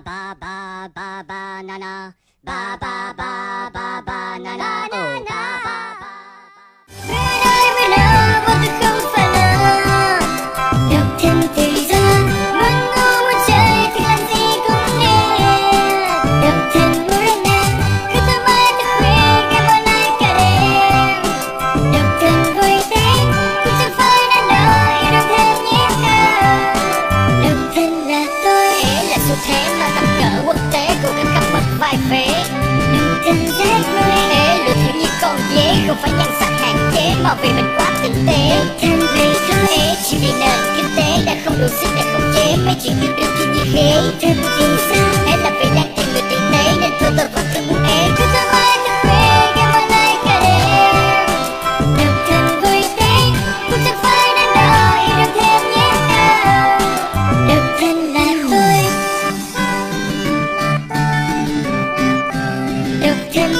ba ba ba banana, ba ba ba ba banana, oh ba ba ba. Bên ơi vô tư không phải là độc thân tự do, muốn ngủ muốn chơi thì làm gì cũng được. Độc thân Morena, cứ thoải mái thật khuya nghe mọi lời cả đêm. Độc thân vui vẻ, cũng chẳng phải là nơi yêu đương thêm nhé nào. Độc thân là tôi, là xu thế mà tầm cỡ quốc tế của các cặp bậc vai vế. Độc thân rất vui, luôn thiếu nhi con dễ, không phải nhan sắc hạn chế mà vì mình quá tinh tế. Độc thân vì thôi, chỉ vì nền kinh tế đã không đủ sức để khống chế mấy chuyện yêu đương thì như thế. Thân vì sao? Em là vì đang tìm người tử tế nên thôi tôi vẫn cứ muốn em cứ thoải mái thật khuya nghe mọi lời cả đêm. Độc thân vui vẻ, cũng chẳng phải là nơi yêu đương thêm nhé nào. Độc thân là tôi, độc thân